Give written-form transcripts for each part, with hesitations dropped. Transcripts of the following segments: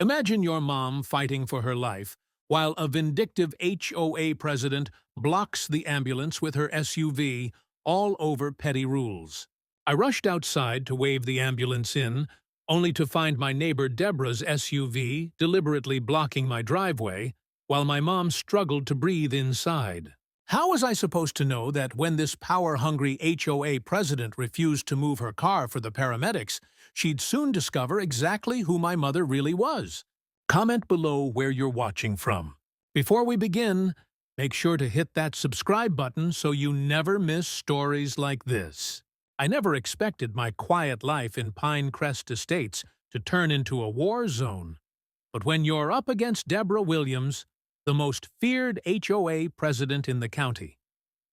Imagine your mom fighting for her life while a vindictive HOA president blocks the ambulance with her SUV, all over petty rules. I rushed outside to wave the ambulance in, only to find my neighbor Deborah's SUV deliberately blocking my driveway while my mom struggled to breathe inside. How was I supposed to know that when this power-hungry HOA president refused to move her car for the paramedics, she'd soon discover exactly who my mother really was? Comment below where you're watching from. Before we begin, make sure to hit that subscribe button so you never miss stories like this. I never expected my quiet life in Pinecrest Estates to turn into a war zone. But when you're up against Deborah Williams, the most feared HOA president in the county,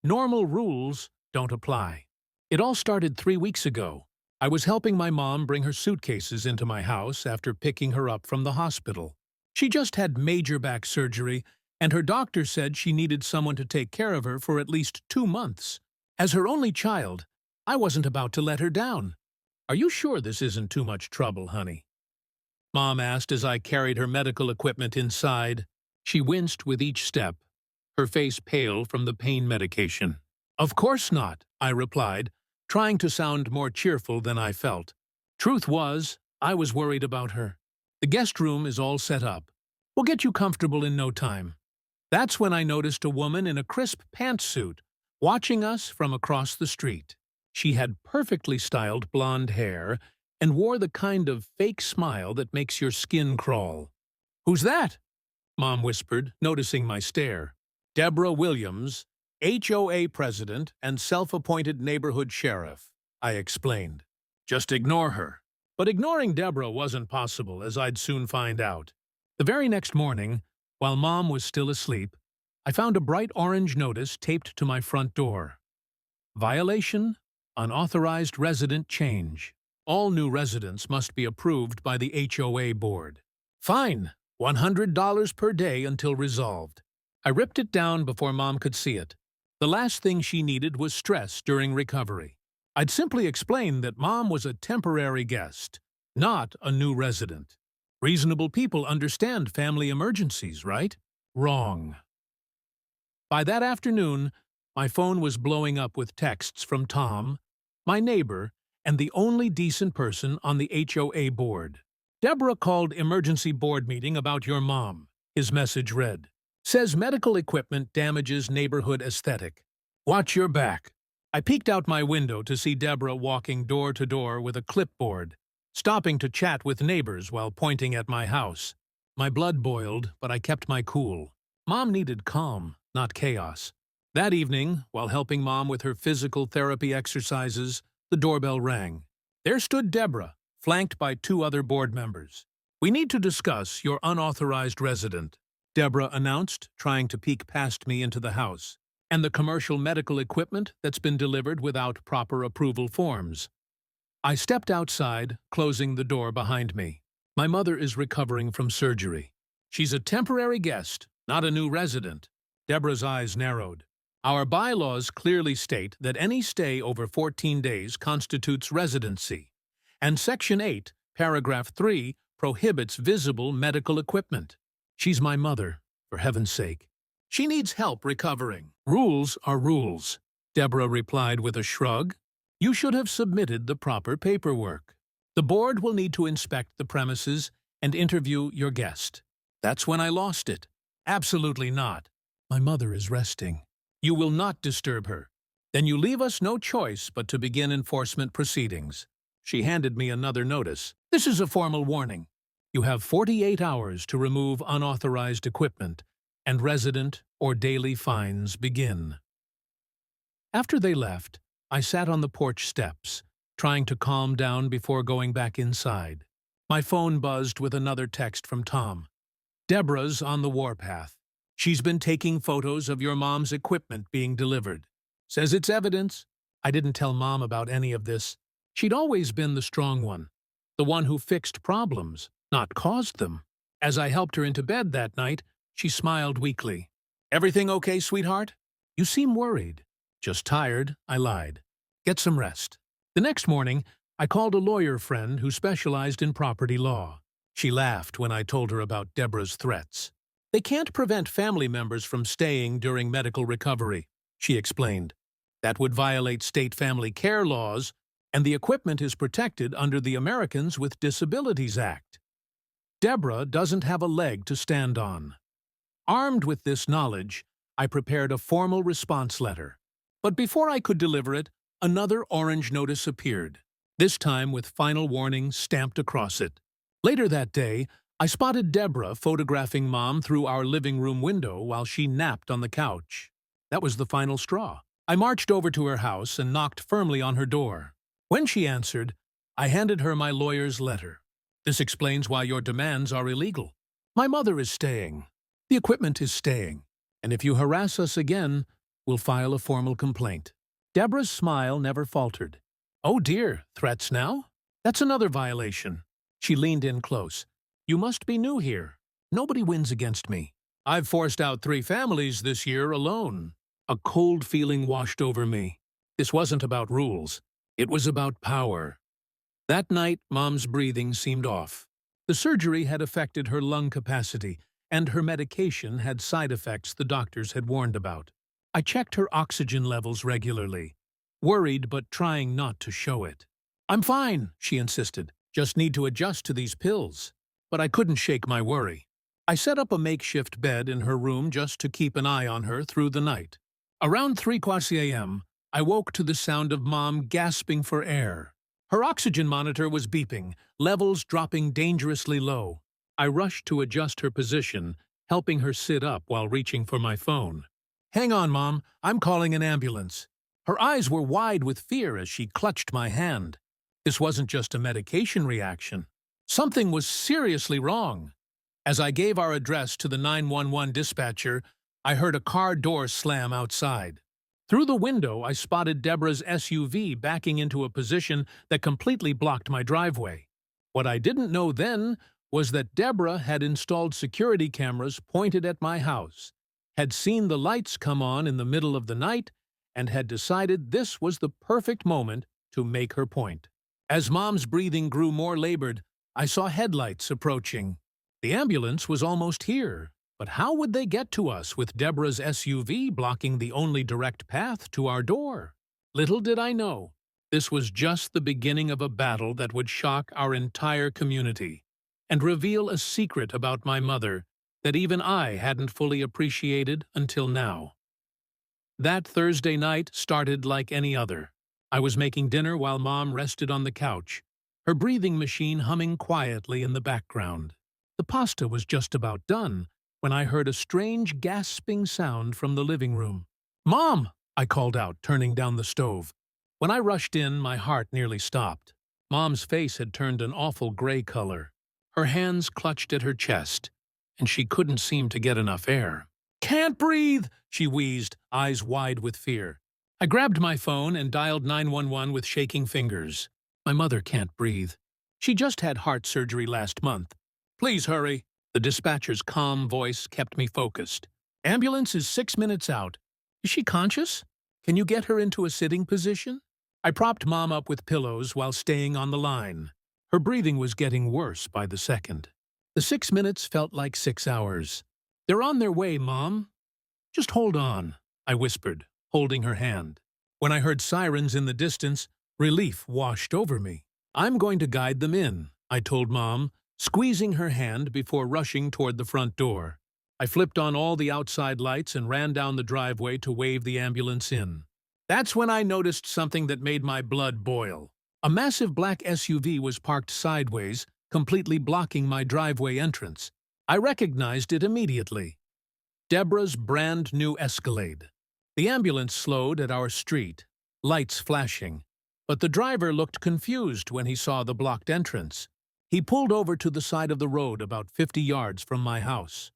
normal rules don't apply. It all started 3 weeks ago. I was helping my mom bring her suitcases into my house after picking her up from the hospital. She just had major back surgery, and her doctor said she needed someone to take care of her for at least 2 months. As her only child, I wasn't about to let her down. "Are you sure this isn't too much trouble, honey?" Mom asked as I carried her medical equipment inside. She winced with each step, her face pale from the pain medication. "Of course not," I replied, trying to sound more cheerful than I felt. Truth was, I was worried about her. "The guest room is all set up. We'll get you comfortable in no time." That's when I noticed a woman in a crisp pantsuit watching us from across the street. She had perfectly styled blonde hair and wore the kind of fake smile that makes your skin crawl. "Who's that?" Mom whispered, noticing my stare. "Deborah Williams, HOA president and self-appointed neighborhood sheriff," I explained. "Just ignore her." But ignoring Deborah wasn't possible, as I'd soon find out. The very next morning, while Mom was still asleep, I found a bright orange notice taped to my front door. Violation: unauthorized resident change. All new residents must be approved by the HOA board. Fine, $100 per day until resolved. I ripped it down before Mom could see it. The last thing she needed was stress during recovery. I'd simply explained that Mom was a temporary guest, not a new resident. Reasonable people understand family emergencies, right? Wrong. By that afternoon, my phone was blowing up with texts from Tom, my neighbor, and the only decent person on the HOA board. "Deborah called emergency board meeting about your mom," his message read. "Says medical equipment damages neighborhood aesthetic. Watch your back." I peeked out my window to see Deborah walking door to door with a clipboard, stopping to chat with neighbors while pointing at my house. My blood boiled, but I kept my cool. Mom needed calm, not chaos. That evening, while helping Mom with her physical therapy exercises, the doorbell rang. There stood Deborah, flanked by 2 other board members. "We need to discuss your unauthorized resident," Deborah announced, trying to peek past me into the house, "and the commercial medical equipment that's been delivered without proper approval forms." I stepped outside, closing the door behind me. "My mother is recovering from surgery. She's a temporary guest, not a new resident." Deborah's eyes narrowed. "Our bylaws clearly state that any stay over 14 days constitutes residency, and Section 8, Paragraph 3, prohibits visible medical equipment. She's my mother, for heaven's sake. She needs help recovering. Rules are rules," Deborah replied with a shrug. "You should have submitted the proper paperwork. The board will need to inspect the premises and interview your guest." That's when I lost it. "Absolutely not. My mother is resting. You will not disturb her. Then you leave us no choice but to begin enforcement proceedings." She handed me another notice. "This is a formal warning. You have 48 hours to remove unauthorized equipment, and resident or daily fines begin." After they left, I sat on the porch steps, trying to calm down before going back inside. My phone buzzed with another text from Tom. "Deborah's on the warpath. She's been taking photos of your mom's equipment being delivered. Says it's evidence." I didn't tell Mom about any of this. She'd always been the strong one, the one who fixed problems, not caused them. As I helped her into bed that night, she smiled weakly. "Everything okay, sweetheart?" "You seem worried." "Just tired," I lied. "Get some rest." The next morning, I called a lawyer friend who specialized in property law. She laughed when I told her about Deborah's threats. They can't prevent family members from staying during medical recovery, she explained. That would violate state family care laws, and the equipment is protected under the Americans with Disabilities Act. Deborah doesn't have a leg to stand on. Armed with this knowledge, I prepared a formal response letter. But before I could deliver it, another orange notice appeared, this time with final warning stamped across it. Later that day, I spotted Deborah photographing Mom through our living room window while she napped on the couch. That was the final straw. I marched over to her house and knocked firmly on her door. When she answered, I handed her my lawyer's letter. This explains why your demands are illegal. My mother is staying. The equipment is staying. And if you harass us again, we'll file a formal complaint. Deborah's smile never faltered. Oh dear, threats now? That's another violation. She leaned in close. You must be new here. Nobody wins against me. I've forced out 3 families this year alone. A cold feeling washed over me. This wasn't about rules. It was about power. That night, Mom's breathing seemed off. The surgery had affected her lung capacity, and her medication had side effects the doctors had warned about. I checked her oxygen levels regularly, worried but trying not to show it. I'm fine, she insisted. Just need to adjust to these pills. But I couldn't shake my worry. I set up a makeshift bed in her room just to keep an eye on her through the night. Around 3:15 a.m., I woke to the sound of Mom gasping for air. Her oxygen monitor was beeping, levels dropping dangerously low. I rushed to adjust her position, helping her sit up while reaching for my phone. Hang on, Mom, I'm calling an ambulance. Her eyes were wide with fear as she clutched my hand. This wasn't just a medication reaction. Something was seriously wrong. As I gave our address to the 911 dispatcher, I heard a car door slam outside. Through the window, I spotted Deborah's SUV backing into a position that completely blocked my driveway. What I didn't know then was that Deborah had installed security cameras pointed at my house, had seen the lights come on in the middle of the night, and had decided this was the perfect moment to make her point. As Mom's breathing grew more labored, I saw headlights approaching. The ambulance was almost here, but how would they get to us with Deborah's SUV blocking the only direct path to our door? Little did I know, this was just the beginning of a battle that would shock our entire community and reveal a secret about my mother that even I hadn't fully appreciated until now. That Thursday night started like any other. I was making dinner while Mom rested on the couch, her breathing machine humming quietly in the background. The pasta was just about done when I heard a strange gasping sound from the living room. "Mom!" I called out, turning down the stove. When I rushed in, my heart nearly stopped. Mom's face had turned an awful gray color. Her hands clutched at her chest, and she couldn't seem to get enough air. "Can't breathe!" she wheezed, eyes wide with fear. I grabbed my phone and dialed 911 with shaking fingers. My mother can't breathe. She just had heart surgery last month. "Please hurry." The dispatcher's calm voice kept me focused. "Ambulance is 6 minutes out. Is she conscious? Can you get her into a sitting position?" I propped Mom up with pillows while staying on the line. Her breathing was getting worse by the second. The 6 minutes felt like 6 hours. "They're on their way, Mom. Just hold on," I whispered, holding her hand. When I heard sirens in the distance, relief washed over me. "I'm going to guide them in," I told Mom, squeezing her hand before rushing toward the front door. I flipped on all the outside lights and ran down the driveway to wave the ambulance in. That's when I noticed something that made my blood boil. A massive black SUV was parked sideways, completely blocking my driveway entrance. I recognized it immediately. Deborah's brand new Escalade. The ambulance slowed at our street, lights flashing, but the driver looked confused when he saw the blocked entrance. He pulled over to the side of the road about 50 yards from my house.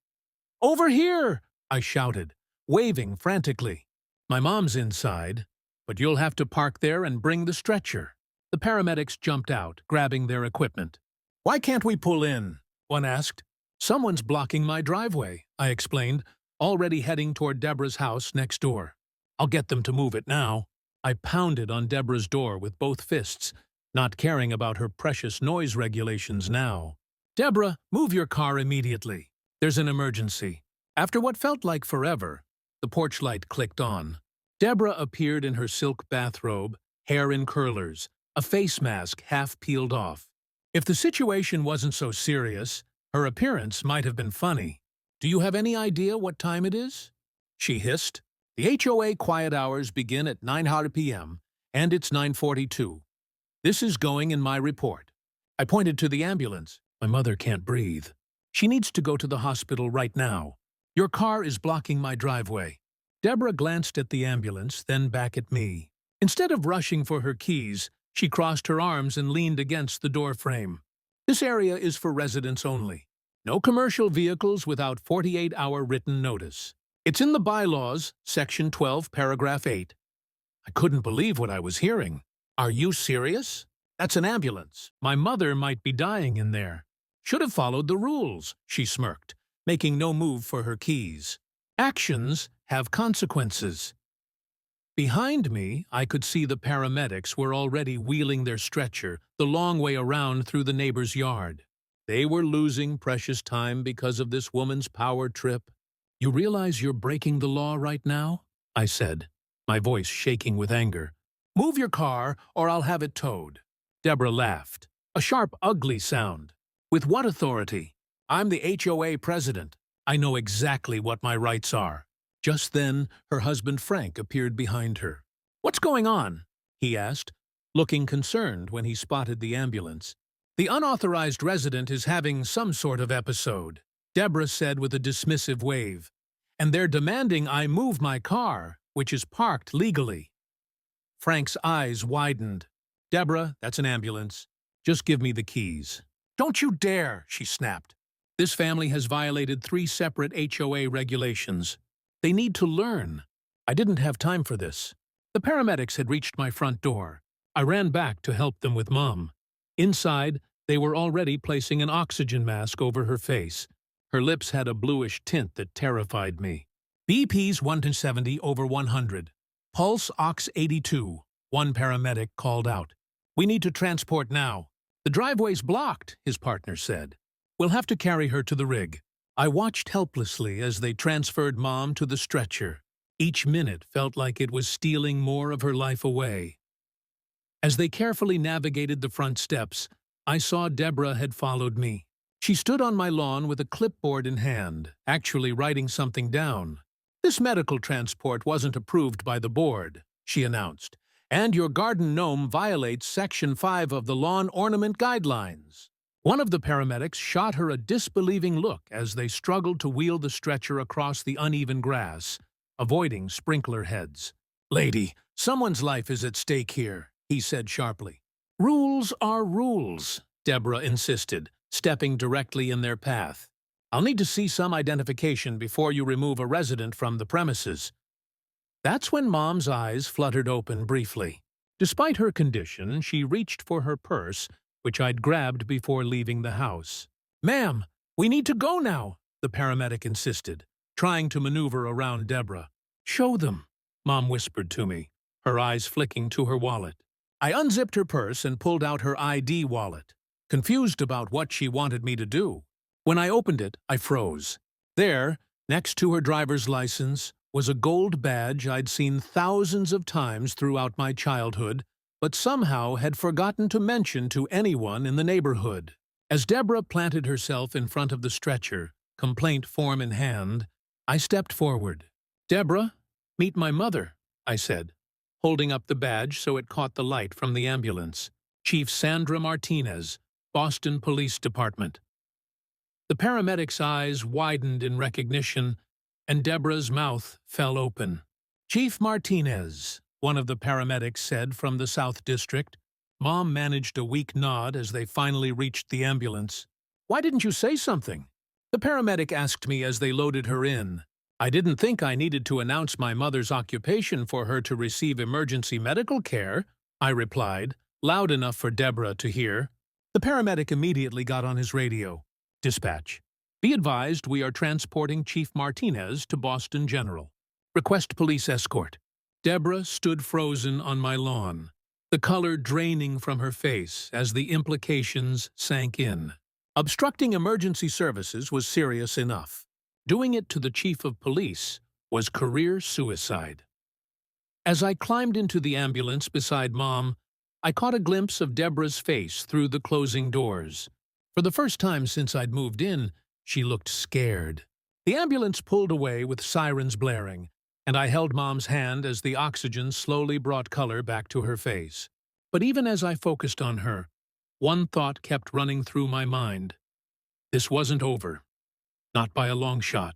"Over here!" I shouted, waving frantically. "My mom's inside, but you'll have to park there and bring the stretcher." The paramedics jumped out, grabbing their equipment. "Why can't we pull in?" one asked. "Someone's blocking my driveway," I explained, already heading toward Deborah's house next door. "I'll get them to move it now." I pounded on Deborah's door with both fists, not caring about her precious noise regulations now. "Deborah, move your car immediately. There's an emergency." After what felt like forever, the porch light clicked on. Deborah appeared in her silk bathrobe, hair in curlers, a face mask half peeled off. If the situation wasn't so serious, her appearance might have been funny. "Do you have any idea what time it is?" she hissed. "The HOA quiet hours begin at 9:00 p.m., and it's 9:42. This is going in my report." I pointed to the ambulance. "My mother can't breathe. She needs to go to the hospital right now. Your car is blocking my driveway." Deborah glanced at the ambulance, then back at me. Instead of rushing for her keys, she crossed her arms and leaned against the doorframe. "This area is for residents only. No commercial vehicles without 48-hour written notice. It's in the bylaws, Section 12, Paragraph 8. I couldn't believe what I was hearing. "Are you serious? That's an ambulance. My mother might be dying in there." "Should have followed the rules," she smirked, making no move for her keys. "Actions have consequences." Behind me, I could see the paramedics were already wheeling their stretcher the long way around through the neighbor's yard. They were losing precious time because of this woman's power trip. "You realize you're breaking the law right now?" I said, my voice shaking with anger. "Move your car, or I'll have it towed." Deborah laughed. A sharp, ugly sound. "With what authority? I'm the HOA president. I know exactly what my rights are." Just then, her husband Frank appeared behind her. "What's going on?" he asked, looking concerned when he spotted the ambulance. "The unauthorized resident is having some sort of episode," Deborah said with a dismissive wave. "And they're demanding I move my car, which is parked legally." Frank's eyes widened. "Deborah, that's an ambulance. Just give me the keys." "Don't you dare," she snapped. "This family has violated 3 separate HOA regulations. They need to learn." I didn't have time for this. The paramedics had reached my front door. I ran back to help them with Mom. Inside, they were already placing an oxygen mask over her face. Her lips had a bluish tint that terrified me. "BP's 170/100. Pulse ox 82, one paramedic called out. "We need to transport now." "The driveway's blocked," his partner said. "We'll have to carry her to the rig." I watched helplessly as they transferred Mom to the stretcher. Each minute felt like it was stealing more of her life away. As they carefully navigated the front steps, I saw Deborah had followed me. She stood on my lawn with a clipboard in hand, actually writing something down. "This medical transport wasn't approved by the board," she announced, "and your garden gnome violates Section 5 of the Lawn Ornament Guidelines." One of the paramedics shot her a disbelieving look as they struggled to wheel the stretcher across the uneven grass, avoiding sprinkler heads. "Lady, someone's life is at stake here," he said sharply. "Rules are rules," Deborah insisted, stepping directly in their path. "I'll need to see some identification before you remove a resident from the premises." That's when Mom's eyes fluttered open briefly. Despite her condition, she reached for her purse, which I'd grabbed before leaving the house. "Ma'am, we need to go now," the paramedic insisted, trying to maneuver around Deborah. "Show them," Mom whispered to me, her eyes flicking to her wallet. I unzipped her purse and pulled out her ID wallet, confused about what she wanted me to do. When I opened it, I froze. There, next to her driver's license, was a gold badge I'd seen thousands of times throughout my childhood, but somehow had forgotten to mention to anyone in the neighborhood. As Deborah planted herself in front of the stretcher, complaint form in hand, I stepped forward. "Deborah, meet my mother," I said, holding up the badge so it caught the light from the ambulance. "Chief Sandra Martinez, Boston Police Department." The paramedic's eyes widened in recognition, and Deborah's mouth fell open. "Chief Martinez," one of the paramedics said from the South District. Mom managed a weak nod as they finally reached the ambulance. "Why didn't you say something?" the paramedic asked me as they loaded her in. "I didn't think I needed to announce my mother's occupation for her to receive emergency medical care," I replied, loud enough for Deborah to hear. The paramedic immediately got on his radio. "Dispatch. Be advised we are transporting Chief Martinez to Boston General. Request police escort." Deborah stood frozen on my lawn, the color draining from her face as the implications sank in. Obstructing emergency services was serious enough. Doing it to the chief of police was career suicide. As I climbed into the ambulance beside Mom, I caught a glimpse of Deborah's face through the closing doors. For the first time since I'd moved in, she looked scared. The ambulance pulled away with sirens blaring, and I held Mom's hand as the oxygen slowly brought color back to her face. But even as I focused on her, one thought kept running through my mind. This wasn't over. Not by a long shot.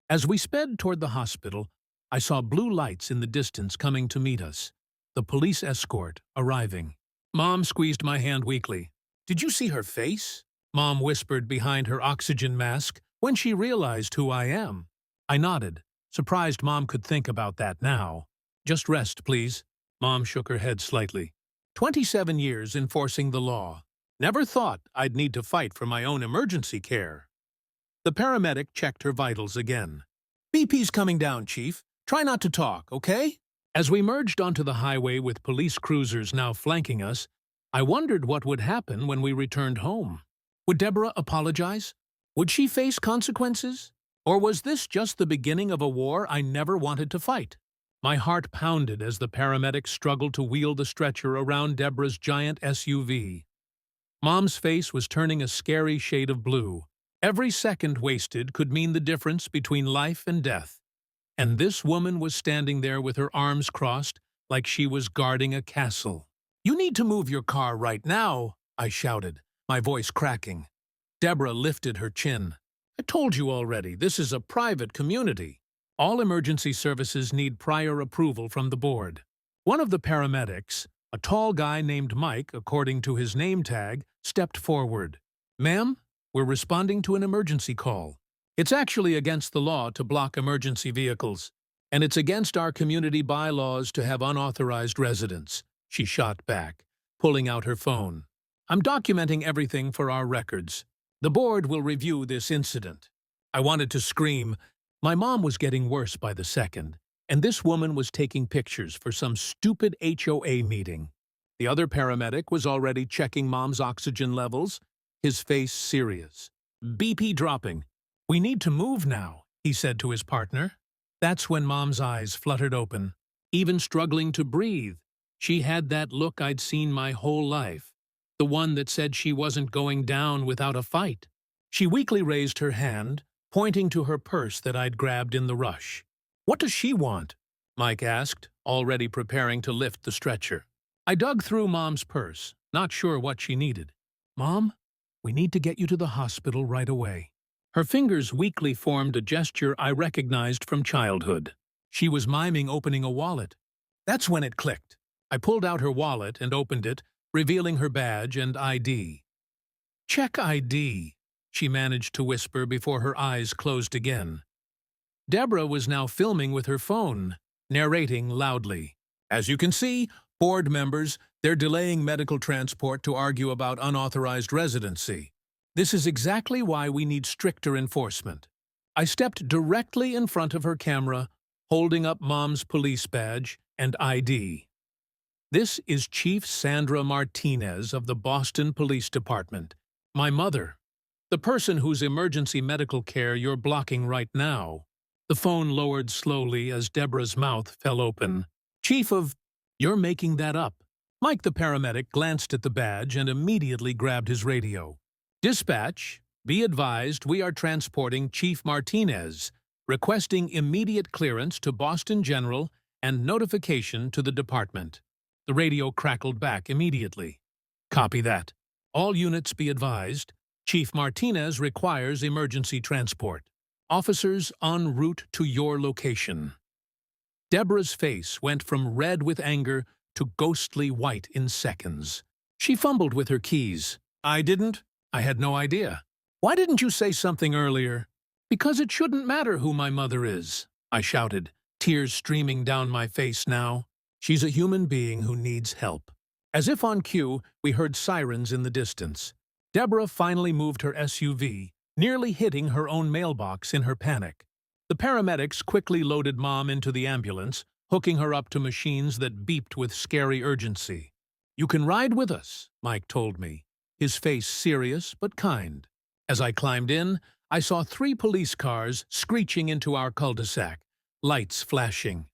As we sped toward the hospital, I saw blue lights in the distance coming to meet us, the police escort arriving. Mom squeezed my hand weakly. "Did you see her face?" Mom whispered behind her oxygen mask when she realized who I am. I nodded, surprised Mom could think about that now. "Just rest, please." Mom shook her head slightly. 27 years enforcing the law. Never thought I'd need to fight for my own emergency care. The paramedic checked her vitals again. "BP's coming down, Chief. Try not to talk, okay?" As we merged onto the highway with police cruisers now flanking us, I wondered what would happen when we returned home. Would Deborah apologize? Would she face consequences? Or was this just the beginning of a war I never wanted to fight? My heart pounded as the paramedics struggled to wheel the stretcher around Deborah's giant SUV. Mom's face was turning a scary shade of blue. Every second wasted could mean the difference between life and death. And this woman was standing there with her arms crossed like she was guarding a castle. "You need to move your car right now," I shouted, my voice cracking. Deborah lifted her chin. "I told you already, this is a private community. All emergency services need prior approval from the board." One of the paramedics, a tall guy named Mike, according to his name tag, stepped forward. "Ma'am, we're responding to an emergency call. It's actually against the law to block emergency vehicles, and it's against our community bylaws to have unauthorized residents," she shot back, pulling out her phone. "I'm documenting everything for our records. The board will review this incident." I wanted to scream. My mom was getting worse by the second, and this woman was taking pictures for some stupid HOA meeting. The other paramedic was already checking Mom's oxygen levels, his face serious. "BP dropping. We need to move now," he said to his partner. That's when Mom's eyes fluttered open. Even struggling to breathe, she had that look I'd seen my whole life, the one that said she wasn't going down without a fight. She weakly raised her hand, pointing to her purse that I'd grabbed in the rush. "What does she want?" Mike asked, already preparing to lift the stretcher. I dug through Mom's purse, not sure what she needed. "Mom, we need to get you to the hospital right away." Her fingers weakly formed a gesture I recognized from childhood. She was miming opening a wallet. That's when it clicked. I pulled out her wallet and opened it, revealing her badge and ID. "Check ID," she managed to whisper before her eyes closed again. Deborah was now filming with her phone, narrating loudly. "As you can see, board members, they're delaying medical transport to argue about unauthorized residency. This is exactly why we need stricter enforcement." I stepped directly in front of her camera, holding up Mom's police badge and ID. "This is Chief Sandra Martinez of the Boston Police Department, my mother, the person whose emergency medical care you're blocking right now." The phone lowered slowly as Deborah's mouth fell open. "Chief of—" "You're making that up." Mike the paramedic glanced at the badge and immediately grabbed his radio. "Dispatch, be advised we are transporting Chief Martinez, requesting immediate clearance to Boston General and notification to the department." The radio crackled back immediately. "Copy that. All units be advised. Chief Martinez requires emergency transport. Officers en route to your location." Deborah's face went from red with anger to ghostly white in seconds. She fumbled with her keys. I had no idea. "Why didn't you say something earlier?" "Because it shouldn't matter who my mother is," I shouted, tears streaming down my face now. "She's a human being who needs help." As if on cue, we heard sirens in the distance. Deborah finally moved her SUV, nearly hitting her own mailbox in her panic. The paramedics quickly loaded Mom into the ambulance, hooking her up to machines that beeped with scary urgency. "You can ride with us," Mike told me, his face serious but kind. As I climbed in, I saw 3 police cars screeching into our cul-de-sac, lights flashing.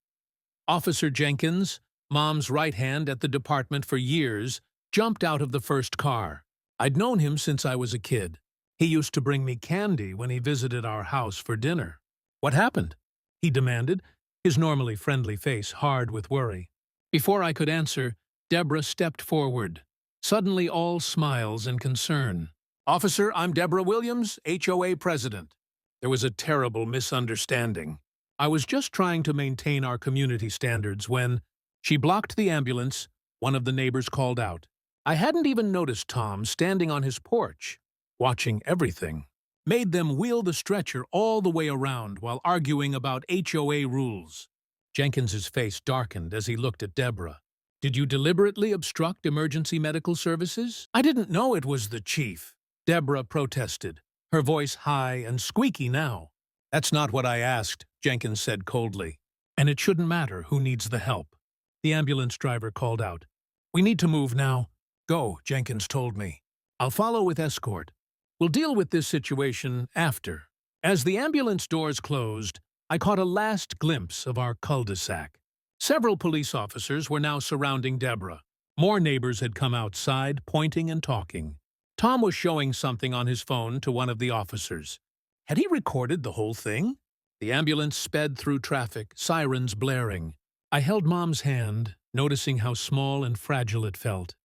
Officer Jenkins, Mom's right hand at the department for years, jumped out of the first car. I'd known him since I was a kid. He used to bring me candy when he visited our house for dinner. "What happened?" he demanded, his normally friendly face hard with worry. Before I could answer, Deborah stepped forward, suddenly all smiles and concern. "Officer, I'm Deborah Williams, HOA president." There was a terrible misunderstanding. I was just trying to maintain our community standards when she blocked the ambulance. One of the neighbors called out. I hadn't even noticed Tom standing on his porch, watching everything. Made them wheel the stretcher all the way around while arguing about HOA rules. Jenkins's face darkened as he looked at Deborah. "Did you deliberately obstruct emergency medical services?" "I didn't know it was the chief," Deborah protested, her voice high and squeaky now. "That's not what I asked," Jenkins said coldly. "And it shouldn't matter who needs the help." The ambulance driver called out. "We need to move now." "Go," Jenkins told me. "I'll follow with escort. We'll deal with this situation after." As the ambulance doors closed, I caught a last glimpse of our cul-de-sac. Several police officers were now surrounding Deborah. More neighbors had come outside, pointing and talking. Tom was showing something on his phone to one of the officers. Had he recorded the whole thing? The ambulance sped through traffic, sirens blaring. I held Mom's hand, noticing how small and fragile it felt.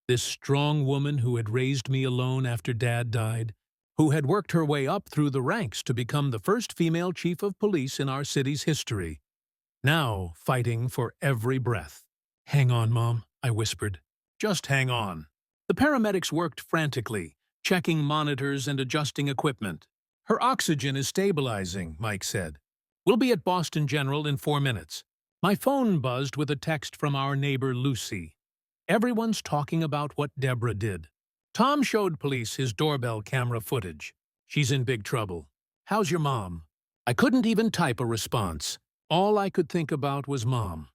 This strong woman who had raised me alone after Dad died, who had worked her way up through the ranks to become the first female chief of police in our city's history. Now fighting for every breath. "Hang on, Mom," I whispered. "Just hang on." The paramedics worked frantically, checking monitors and adjusting equipment. "Her oxygen is stabilizing," Mike said. "We'll be at Boston General in 4 minutes." My phone buzzed with a text from our neighbor Lucy. Everyone's talking about what Deborah did. Tom showed police his doorbell camera footage. "She's in big trouble. How's your mom?" I couldn't even type a response. All I could think about was Mom.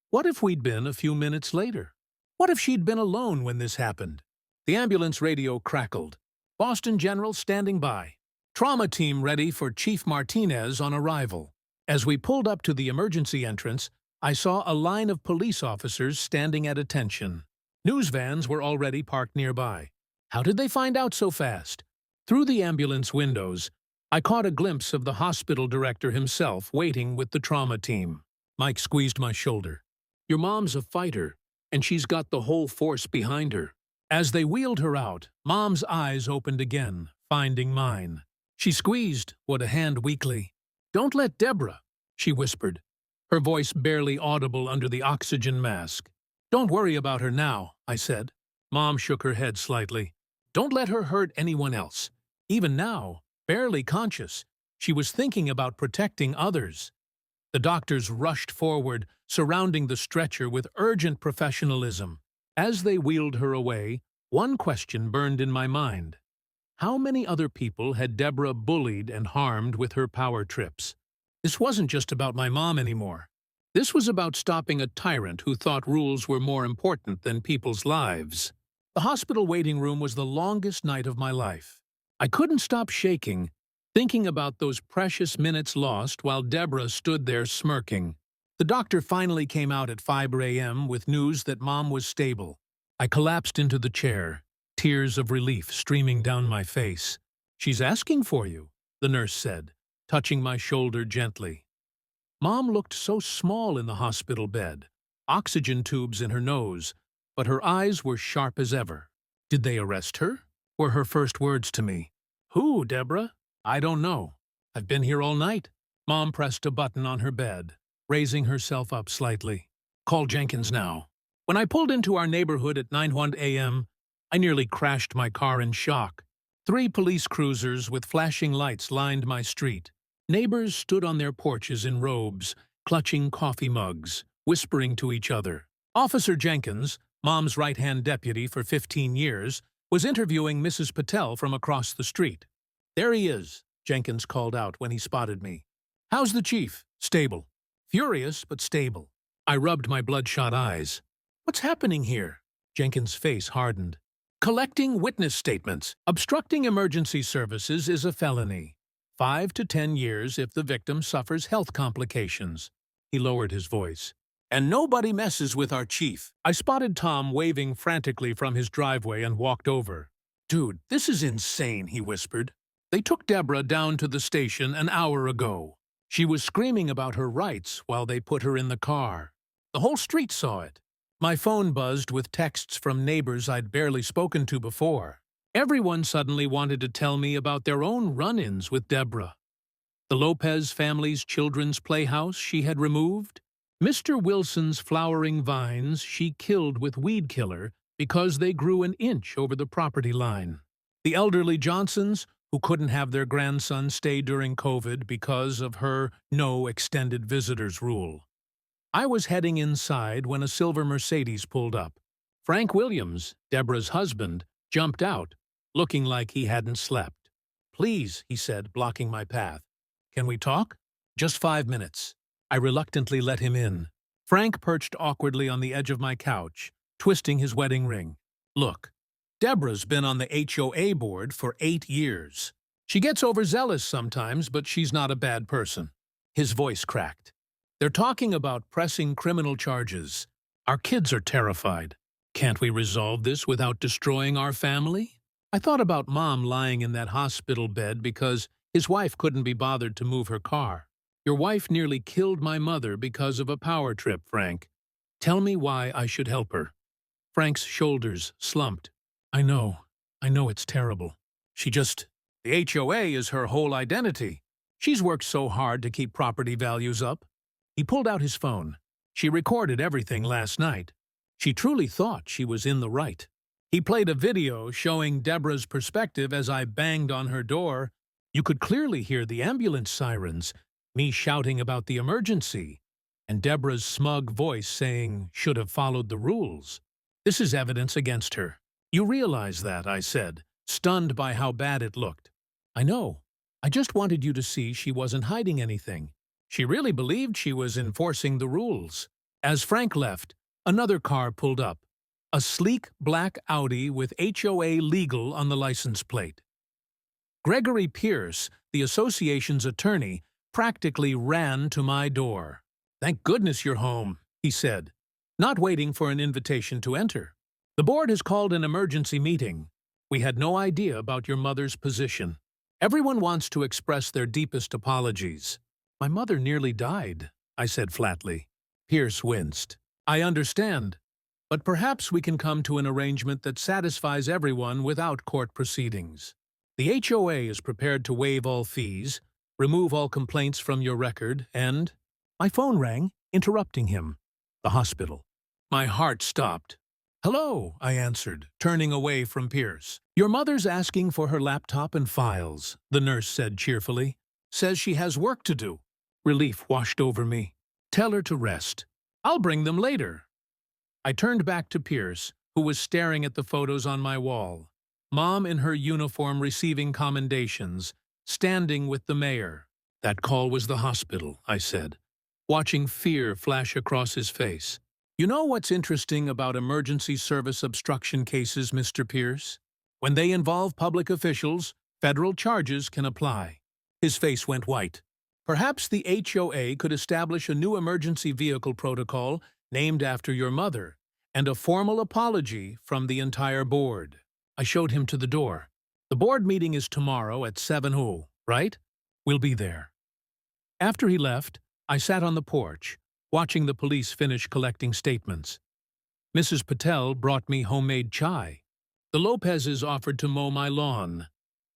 What if we'd been a few minutes later? What if she'd been alone when this happened? The ambulance radio crackled. "Boston General standing by. Trauma team ready for Chief Martinez on arrival." As we pulled up to the emergency entrance, I saw a line of police officers standing at attention. News vans were already parked nearby. How did they find out so fast? Through the ambulance windows, I caught a glimpse of the hospital director himself waiting with the trauma team. Mike squeezed my shoulder. "Your mom's a fighter, and she's got the whole force behind her." As they wheeled her out, Mom's eyes opened again, finding mine. She squeezed a hand weakly. "Don't let Deborah," she whispered, her voice barely audible under the oxygen mask. "Don't worry about her now," I said. Mom shook her head slightly. "Don't let her hurt anyone else." Even now, barely conscious, she was thinking about protecting others. The doctors rushed forward, surrounding the stretcher with urgent professionalism. As they wheeled her away, one question burned in my mind. How many other people had Deborah bullied and harmed with her power trips? This wasn't just about my mom anymore. This was about stopping a tyrant who thought rules were more important than people's lives. The hospital waiting room was the longest night of my life. I couldn't stop shaking, thinking about those precious minutes lost while Deborah stood there smirking. The doctor finally came out at 5 a.m. with news that Mom was stable. I collapsed into the chair, tears of relief streaming down my face. "She's asking for you," the nurse said, touching my shoulder gently. Mom looked so small in the hospital bed, oxygen tubes in her nose, but her eyes were sharp as ever. "Did they arrest her?" were her first words to me. "Who, Deborah?" "I don't know. I've been here all night." Mom pressed a button on her bed, raising herself up slightly. "Call Jenkins now." When I pulled into our neighborhood at 9:01 a.m., I nearly crashed my car in shock. 3 police cruisers with flashing lights lined my street. Neighbors stood on their porches in robes, clutching coffee mugs, whispering to each other. Officer Jenkins, Mom's right-hand deputy for 15 years, was interviewing Mrs. Patel from across the street. "There he is," Jenkins called out when he spotted me. "How's the chief?" "Stable." "Furious, but stable." I rubbed my bloodshot eyes. "What's happening here?" Jenkins' face hardened. Collecting witness statements. Obstructing emergency services is a felony. 5 to 10 years if the victim suffers health complications. He lowered his voice. And nobody messes with our chief. I spotted Tom waving frantically from his driveway and walked over. Dude, this is insane, he whispered. They took Deborah down to the station an hour ago. She was screaming about her rights while they put her in the car. The whole street saw it. My phone buzzed with texts from neighbors I'd barely spoken to before. Everyone suddenly wanted to tell me about their own run-ins with Deborah. The Lopez family's children's playhouse she had removed. Mr. Wilson's flowering vines she killed with weed killer because they grew an inch over the property line. The elderly Johnsons, who couldn't have their grandson stay during COVID because of her no extended visitors rule. I was heading inside when a silver Mercedes pulled up. Frank Williams, Deborah's husband, jumped out, looking like he hadn't slept. Please, he said, blocking my path. Can we talk? Just 5 minutes. I reluctantly let him in. Frank perched awkwardly on the edge of my couch, twisting his wedding ring. Look, Deborah's been on the HOA board for 8 years. She gets overzealous sometimes, but she's not a bad person. His voice cracked. They're talking about pressing criminal charges. Our kids are terrified. Can't we resolve this without destroying our family? I thought about Mom lying in that hospital bed because his wife couldn't be bothered to move her car. Your wife nearly killed my mother because of a power trip, Frank. Tell me why I should help her. Frank's shoulders slumped. I know it's terrible. The HOA is her whole identity. She's worked so hard to keep property values up. He pulled out his phone. She recorded everything last night. She truly thought she was in the right. He played a video showing Deborah's perspective as I banged on her door. You could clearly hear the ambulance sirens, me shouting about the emergency, and Deborah's smug voice saying, should have followed the rules. This is evidence against her. You realize that, I said, stunned by how bad it looked. I know. I just wanted you to see she wasn't hiding anything. She really believed she was enforcing the rules. As Frank left, another car pulled up. A sleek black Audi with HOA legal on the license plate. Gregory Pierce, the association's attorney, practically ran to my door. Thank goodness you're home, he said, not waiting for an invitation to enter. The board has called an emergency meeting. We had no idea about your mother's position. Everyone wants to express their deepest apologies. My mother nearly died, I said flatly. Pierce winced. I understand, but perhaps we can come to an arrangement that satisfies everyone without court proceedings. The HOA is prepared to waive all fees, remove all complaints from your record, and... My phone rang, interrupting him. The hospital. My heart stopped. Hello, I answered, turning away from Pierce. Your mother's asking for her laptop and files, the nurse said cheerfully. Says she has work to do. Relief washed over me. Tell her to rest. I'll bring them later. I turned back to Pierce, who was staring at the photos on my wall. Mom in her uniform receiving commendations, standing with the mayor. That call was the hospital, I said, watching fear flash across his face. You know what's interesting about emergency service obstruction cases, Mr. Pierce? When they involve public officials, federal charges can apply. His face went white. Perhaps the HOA could establish a new emergency vehicle protocol named after your mother, and a formal apology from the entire board. I showed him to the door. The board meeting is tomorrow at 7:00, right? We'll be there. After he left, I sat on the porch, watching the police finish collecting statements. Mrs. Patel brought me homemade chai. The Lopezes offered to mow my lawn.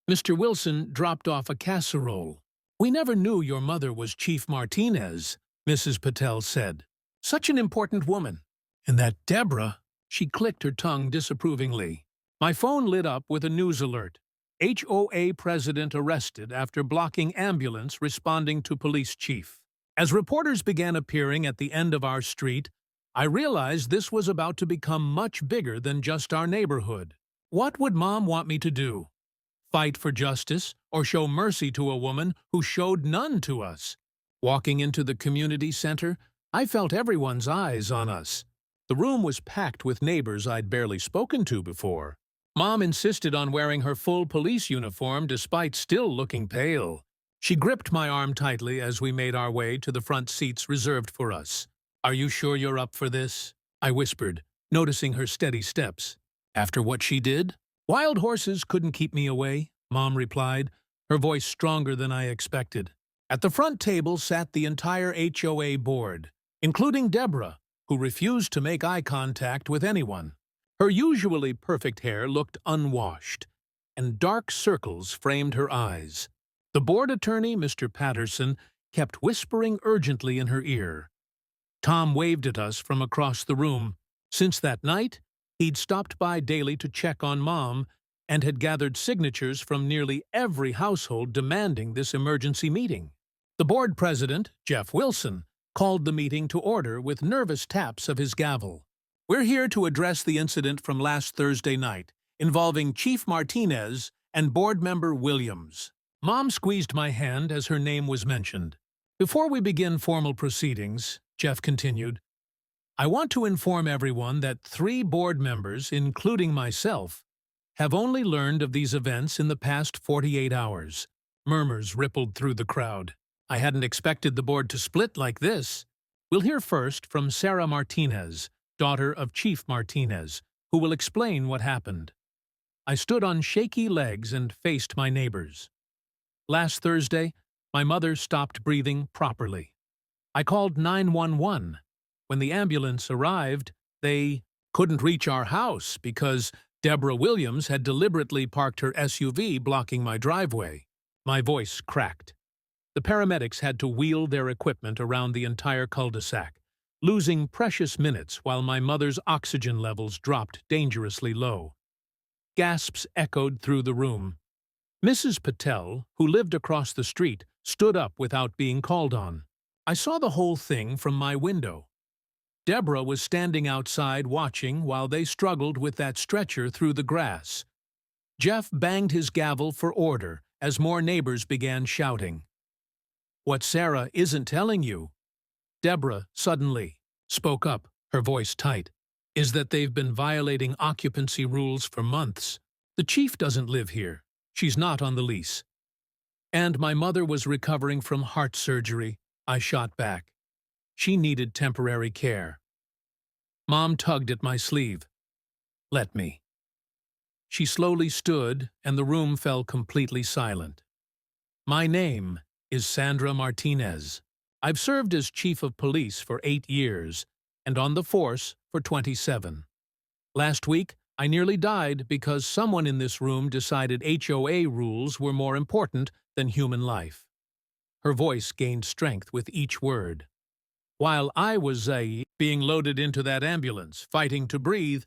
Mr. Wilson dropped off a casserole. We never knew your mother was Chief Martinez, Mrs. Patel said. Such an important woman. And that Deborah, she clicked her tongue disapprovingly. My phone lit up with a news alert. HOA president arrested after blocking ambulance responding to police chief. As reporters began appearing at the end of our street, I realized this was about to become much bigger than just our neighborhood. What would Mom want me to do? Fight for justice or show mercy to a woman who showed none to us? Walking into the community center, I felt everyone's eyes on us. The room was packed with neighbors I'd barely spoken to before. Mom insisted on wearing her full police uniform despite still looking pale. She gripped my arm tightly as we made our way to the front seats reserved for us. "Are you sure you're up for this?" I whispered, noticing her steady steps. "After what she did?" "Wild horses couldn't keep me away," Mom replied, her voice stronger than I expected. At the front table sat the entire HOA board, including Deborah, who refused to make eye contact with anyone. Her usually perfect hair looked unwashed, and dark circles framed her eyes. The board attorney, Mr. Patterson, kept whispering urgently in her ear. Tom waved at us from across the room. Since that night, he'd stopped by daily to check on Mom and had gathered signatures from nearly every household demanding this emergency meeting. The board president, Jeff Wilson, called the meeting to order with nervous taps of his gavel. "We're here to address the incident from last Thursday night, involving Chief Martinez and board member Williams." Mom squeezed my hand as her name was mentioned. "Before we begin formal proceedings," Jeff continued, "I want to inform everyone that 3 board members, including myself, have only learned of these events in the past 48 hours. Murmurs rippled through the crowd. I hadn't expected the board to split like this. We'll hear first from Sarah Martinez, daughter of Chief Martinez, who will explain what happened. I stood on shaky legs and faced my neighbors. Last Thursday, my mother stopped breathing properly. I called 911. When the ambulance arrived, they couldn't reach our house because Deborah Williams had deliberately parked her SUV blocking my driveway. My voice cracked. The paramedics had to wheel their equipment around the entire cul-de-sac, losing precious minutes while my mother's oxygen levels dropped dangerously low. Gasps echoed through the room. Mrs. Patel, who lived across the street, stood up without being called on. I saw the whole thing from my window. Deborah was standing outside watching while they struggled with that stretcher through the grass. Jeff banged his gavel for order as more neighbors began shouting. "What Sarah isn't telling you," Deborah suddenly spoke up, her voice tight, "is that they've been violating occupancy rules for months. The chief doesn't live here. She's not on the lease. And my mother was recovering from heart surgery," I shot back. "She needed temporary care." Mom tugged at my sleeve. "Let me." She slowly stood, and the room fell completely silent. "My name is Sandra Martinez. I've served as chief of police for 8 years, and on the force for 27. Last week, I nearly died because someone in this room decided HOA rules were more important than human life." Her voice gained strength with each word. "While I was being loaded into that ambulance, fighting to breathe,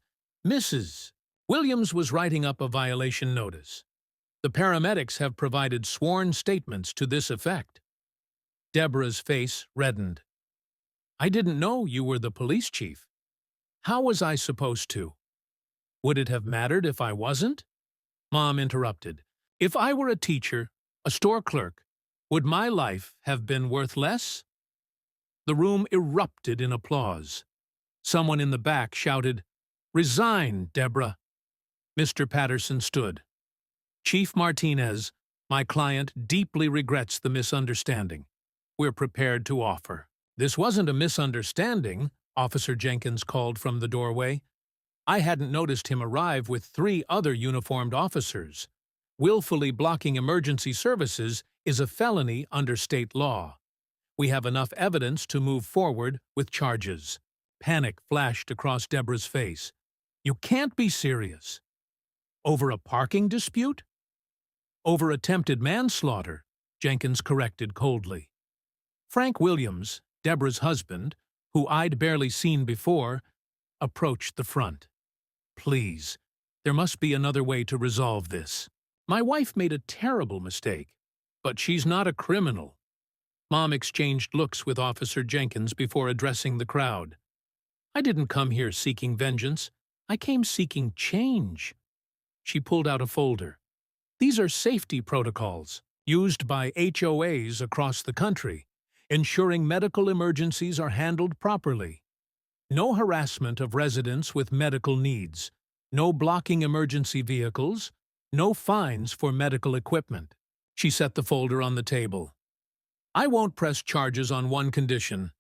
Mrs. Williams was writing up a violation notice. The paramedics have provided sworn statements to this effect." Deborah's face reddened. "I didn't know you were the police chief. How was I supposed to? Would it have mattered if I wasn't?" Mom interrupted. "If I were a teacher, a store clerk, would my life have been worth less?" The room erupted in applause. Someone in the back shouted, "Resign, Deborah." Mr. Patterson stood. "Chief Martinez, my client deeply regrets the misunderstanding. We're prepared to offer." "This wasn't a misunderstanding," Officer Jenkins called from the doorway. I hadn't noticed him arrive with 3 other uniformed officers. Willfully blocking emergency services is a felony under state law. We have enough evidence to move forward with charges. Panic flashed across Deborah's face. "You can't be serious." "Over a parking dispute?" "Over attempted manslaughter," Jenkins corrected coldly. Frank Williams, Deborah's husband, who I'd barely seen before, approached the front. "Please, there must be another way to resolve this. My wife made a terrible mistake, but she's not a criminal." Mom exchanged looks with Officer Jenkins before addressing the crowd. "I didn't come here seeking vengeance. I came seeking change." She pulled out a folder. "These are safety protocols used by HOAs across the country, ensuring medical emergencies are handled properly. No harassment of residents with medical needs. no blocking emergency vehicles, no fines for medical equipment. She set the folder on the table. I won't press charges on one condition.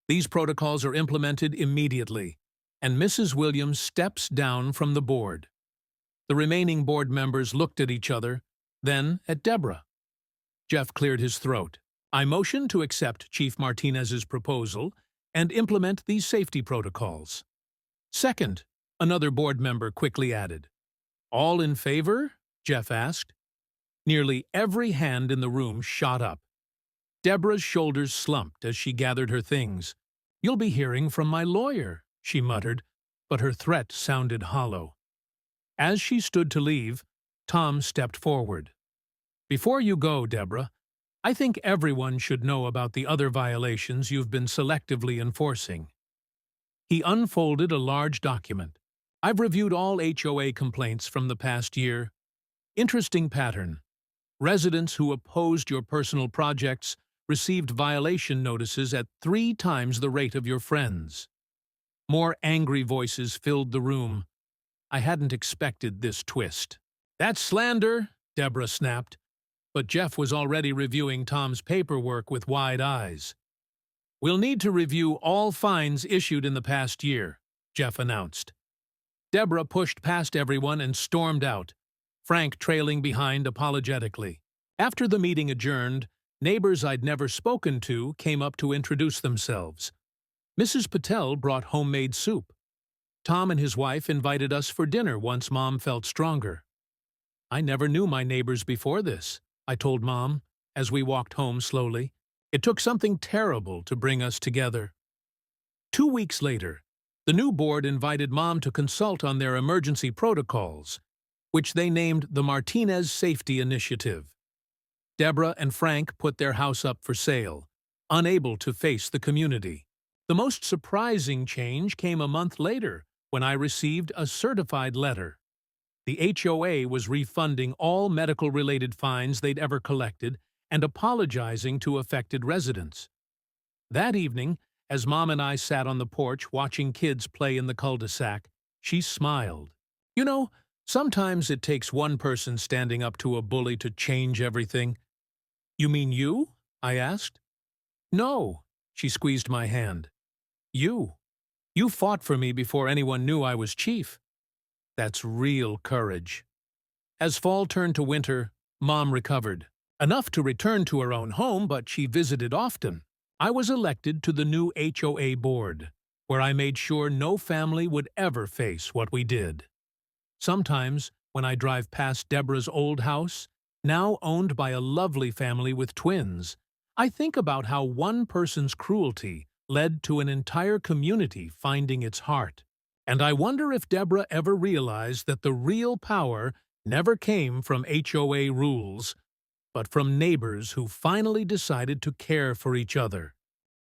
These protocols are implemented immediately, and Mrs. Williams steps down from the board. The remaining board members looked at each other, then at Deborah. Jeff cleared his throat. I motion to accept Chief Martinez's proposal and implement these safety protocols. Second, another board member quickly added. All in favor? Jeff asked. Nearly every hand in the room shot up. Deborah's shoulders slumped as she gathered her things. You'll be hearing from my lawyer, she muttered, but her threat sounded hollow. As she stood to leave, Tom stepped forward. Before you go, Deborah, I think everyone should know about the other violations you've been selectively enforcing. He unfolded a large document. I've reviewed all HOA complaints from the past year. Interesting pattern. Residents who opposed your personal projects received violation notices at 3 times the rate of your friends. More angry voices filled the room. I hadn't expected this twist. That's slander, Deborah snapped. But Jeff was already reviewing Tom's paperwork with wide eyes. We'll need to review all fines issued in the past year, Jeff announced. Deborah pushed past everyone and stormed out, Frank trailing behind apologetically. After the meeting adjourned, neighbors I'd never spoken to came up to introduce themselves. Mrs. Patel brought homemade soup. Tom and his wife invited us for dinner once Mom felt stronger. I never knew my neighbors before this, I told Mom, as we walked home slowly. It took something terrible to bring us together. 2 weeks later, the new board invited Mom to consult on their emergency protocols, which they named the Martinez Safety Initiative. Deborah and Frank put their house up for sale, unable to face the community. The most surprising change came a month later when I received a certified letter. The HOA was refunding all medical-related fines they'd ever collected and apologizing to affected residents. That evening, as Mom and I sat on the porch watching kids play in the cul-de-sac, she smiled. You know, sometimes it takes one person standing up to a bully to change everything. You mean you? I asked. No, she squeezed my hand. You. You fought for me before anyone knew I was chief. That's real courage. As fall turned to winter, Mom recovered. Enough to return to her own home, but she visited often. I was elected to the new HOA board, where I made sure no family would ever face what we did. Sometimes, when I drive past Deborah's old house, now owned by a lovely family with twins, I think about how one person's cruelty led to an entire community finding its heart. And I wonder if Deborah ever realized that the real power never came from HOA rules, but from neighbors who finally decided to care for each other.